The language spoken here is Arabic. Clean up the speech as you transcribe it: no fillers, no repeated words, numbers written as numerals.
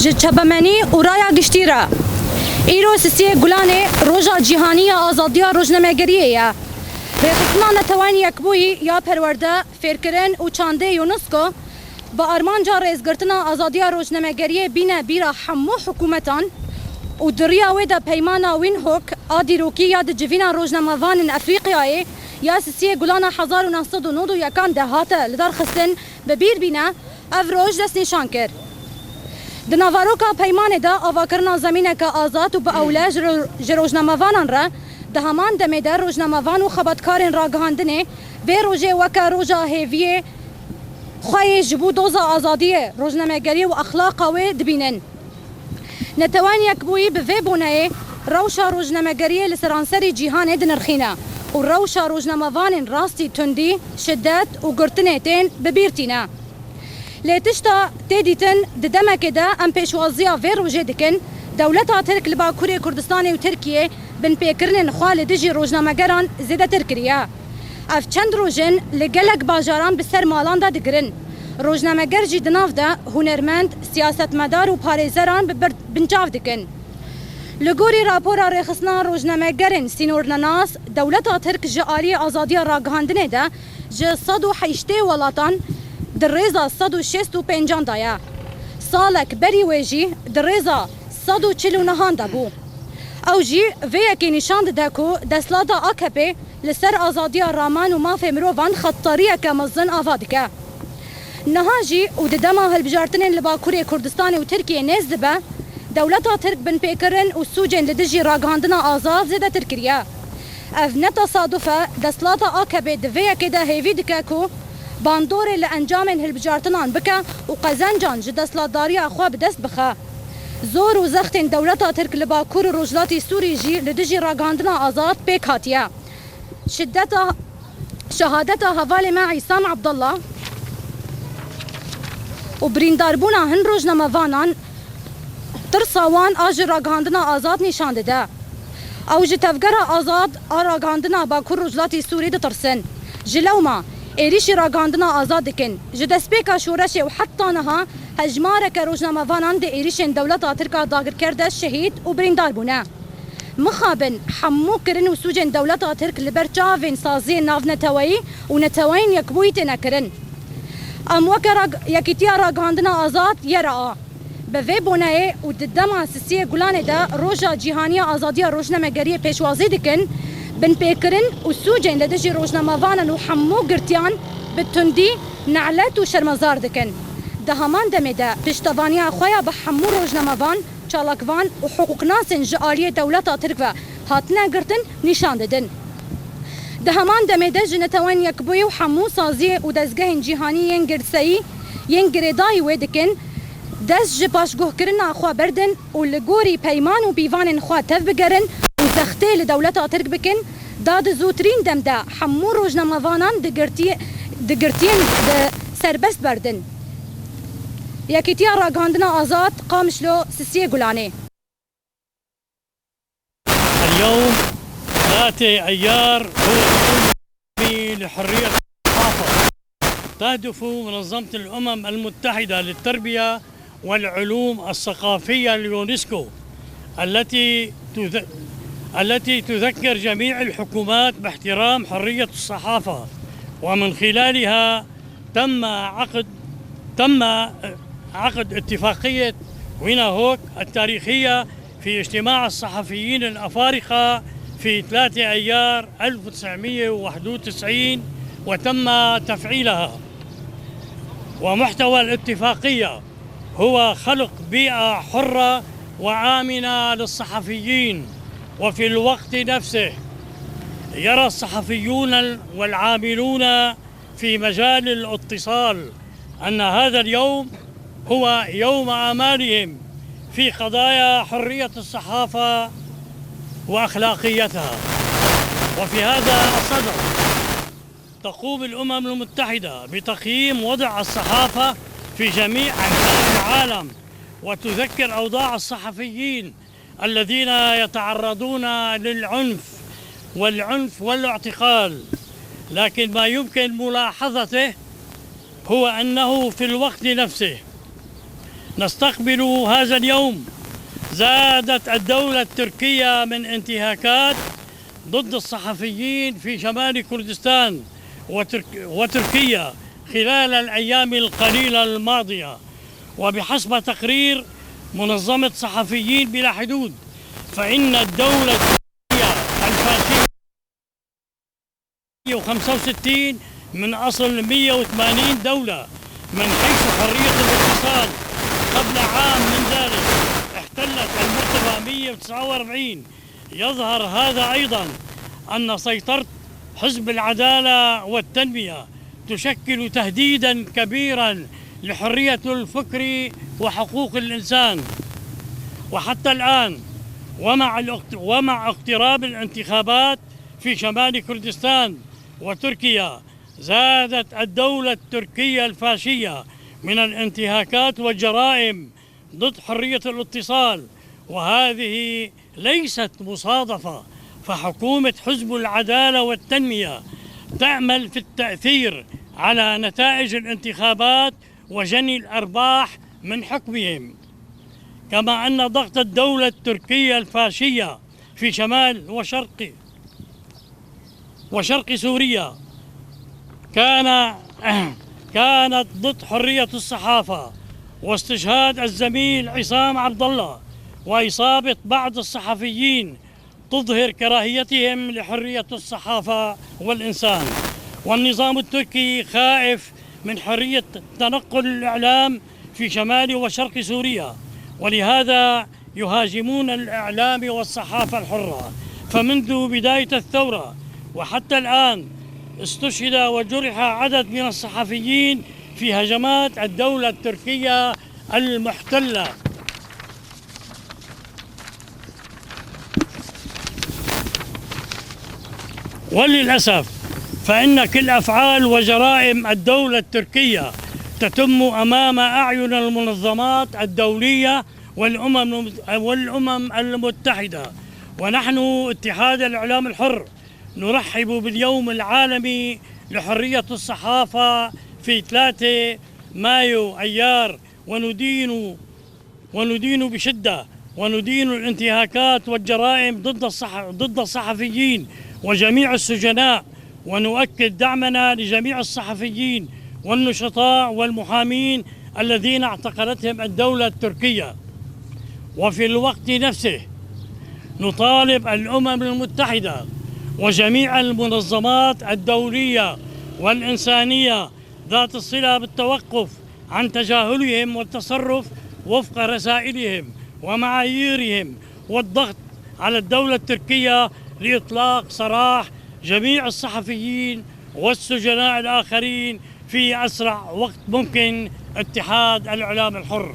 جتشبمني ورايا قشتيرا ایرو سیسی گلانه روزا جهانی آزادی روزنامه‌گریه رخصتنا نتوانی یکبوی یا پرورده فکرن و چانده یونسکو با آرمانجا رئیسگرتنا آزادی روزنامه‌گریه بینه بیرا همو حکومتان و دریا ودا پیمانا وین هوک آدی روکی یاد جوینا روزنامه‌وان افریقیایی یا سیسی گلانه 1991 یکان دهاته لدار خستن ببیر بینه افروج دست نشان کرد. دناواروکا پیمان دا آواکرنا زمینه که آزاد و به اوله روزنامه‌وانان را ده همان دمیده روزنامه‌وان و خبرکاران را گهاندنه به روزه وکا روزا هیویه خواهی جبو دوزا آزادی روزنامه‌گری و اخلاق و دبینن. نتوان یکبویی به وی بونه روشا روزنامه‌گری لسرانسری جیهان دنرخینه و روشا روزنامه‌وان راستی تندی شدت و گرتنه تین ببیرتینه. لتشتا تدیتن ددمک دا ام پیشوازیا وی روژه دکن دولتا ترک لباکوری کردستان و ترکیه بن پیکرن خوال دجی روزنامه‌گران زیده ترکریه. اف چند روژن لگلک باجاران بسر مالان دا دگرن. روزنامه‌گر جی دناف دا هنرمند سیاستمدار و پارێزەران بنجاو دکن. لگوری راپورا رخصتنا روزنامه‌گرن سینورناناس دولتا ترک جی آلی آزادی راگهاندنه دا جی 108 ولاتان در رضا 165 دایا سالک بری ویجی در رضا 149 دبو او جی ویکی نشان ده کو دستلاتا آکپی لسر آزادی رامان و مافی مروان خطاریه که مزن آوادکه نها جی و ددما هلبجارتنین لباکوری کردستان و ترکیه نزد به دولتا ترک بن پیکرن و سوجن لدجی راگهاندنا آزاد زیده ترکیه اف نتصادفه دستلاتا آکپی ده ویکی ده هیوی دکه کو باندور لانجام هلبجارتنان بکه و قزنجان جدسلاتداری اخوا بدست بخه زور و زخت دولتا ترک لباکور روجلاتی سوری جی لدجی راگاندنا آزاد پیک هاتیه شهادتا حوال ما عیسام عبدالله و برینداربونا هن روزنامه‌وانان ترساوان آج راگاندنا آزاد نشان ده او جتفگر آزاد راگاندنا باکور روجلاتی سوری ده ترسن جلوما ایریشی راگاندنا آزاد دکن جدسپیکا شورش و حتی نها هجمارک روزنامه‌وانان ده ایریشن دولتا ترکا داگر کرده شهید و بریندار بونه مخابن حمو کرن و سوجن دولتا ترک لبرچاوین سازی ناو نتوایی و نتوین یکبویت نکرن ام وکر یکیتیا راگاندنا آزاد یرا به وی بونه و ددما سیسی گلانه ده روژا جیهانی آزادی روزنامه‌گری پیشوازی دکن بن پیکرن و سوجن لدجی روزنامه‌وانان و حمو گرتیان بتندی نعلت و شرمزار دکن ده همان دمیده پشتوانی خویا به حمو روزنامه‌وان چالاکوان و حقوق ناسن جالی دولتا ترک و هاتنه گرتن نشان دادن ده همان دمیده جنتوان یکبوی و حمو سازی و دزگاه جیهانی ین گرسایی ین گریدای و دکن دست جپاشگوه کرن اخوا بردن و لگوری پیمان و بیوان خوا تف بگرن زخته لدولتا ترک بکن داد زوترین دمده حمو روزنامه‌وانان دگرتین سربست بردن یکیتیا راگهاندنا آزاد قامشلو سیسی گلانه اليوم 3 أيار هو يوم لحرية الصحافة تهدف منظمة الأمم المتحدة للتربية والعلوم الثقافية اليونسكو التي تذكر جميع الحكومات باحترام حرية الصحافة ومن خلالها تم عقد اتفاقية ويناهوك التاريخية في اجتماع الصحفيين الأفارقة في 3 أيار 1991 وتم تفعيلها ومحتوى الاتفاقية هو خلق بيئة حرة وآمنة للصحفيين وفي الوقت نفسه يرى الصحفيون والعاملون في مجال الاتصال أن هذا اليوم هو يوم آمالهم في قضايا حرية الصحافة وأخلاقيتها. وفي هذا الصدد تقوم الأمم المتحدة بتقييم وضع الصحافة في جميع أنحاء العالم وتذكر أوضاع الصحفيين الذين يتعرضون للعنف والاعتقال. لكن ما يمكن ملاحظته هو أنه في الوقت نفسه نستقبل هذا اليوم زادت الدولة التركية من انتهاكات ضد الصحفيين في شمال كردستان وتركيا خلال الأيام القليلة الماضية. وبحسب تقرير منظمة صحفيين بلا حدود، فإن الدولة التركية الفاشية 165 من أصل 180 دولة من حيث حرية الاتصال. قبل عام من ذلك احتلت المرتبة 149. يظهر هذا أيضا أن سيطرة حزب العدالة والتنمية تشكل تهديدا كبيرا لحرية الفكر وحقوق الإنسان. وحتى الآن ومع اقتراب الانتخابات في شمال كردستان وتركيا، زادت الدولة التركية الفاشية من الانتهاكات والجرائم ضد حرية الاتصال. وهذه ليست مصادفة، فحكومة حزب العدالة والتنمية تعمل في التأثير على نتائج الانتخابات وجني الأرباح من حكمهم. كما أن ضغط الدولة التركية الفاشية في شمال وشرق سوريا كانت ضد حرية الصحافة واستشهاد الزميل عصام عبد الله وإصابة بعض الصحفيين تظهر كراهيتهم لحرية الصحافة والإنسان. والنظام التركي خائف من حرية تنقل الإعلام في شمال وشرق سوريا، ولهذا يهاجمون الإعلام والصحافة الحرة. فمنذ بداية الثورة وحتى الآن استشهد وجرح عدد من الصحفيين في هجمات الدولة التركية المحتلة. وللأسف فإن كل أفعال وجرائم الدولة التركية تتم أمام أعين المنظمات الدولية والأمم المتحدة. ونحن اتحاد الإعلام الحر نرحب باليوم العالمي لحرية الصحافة في 3 مايو أيار، وندين بشدة الانتهاكات والجرائم ضد الصحفيين وجميع السجناء، ونؤكد دعمنا لجميع الصحفيين والنشطاء والمحامين الذين اعتقلتهم الدولة التركية. وفي الوقت نفسه نطالب الأمم المتحدة وجميع المنظمات الدولية والإنسانية ذات الصلة بالتوقف عن تجاهلهم والتصرف وفق رسائلهم ومعاييرهم، والضغط على الدولة التركية لإطلاق سراح جميع الصحفيين والسجناء الآخرين في أسرع وقت ممكن. اتحاد الإعلام الحر.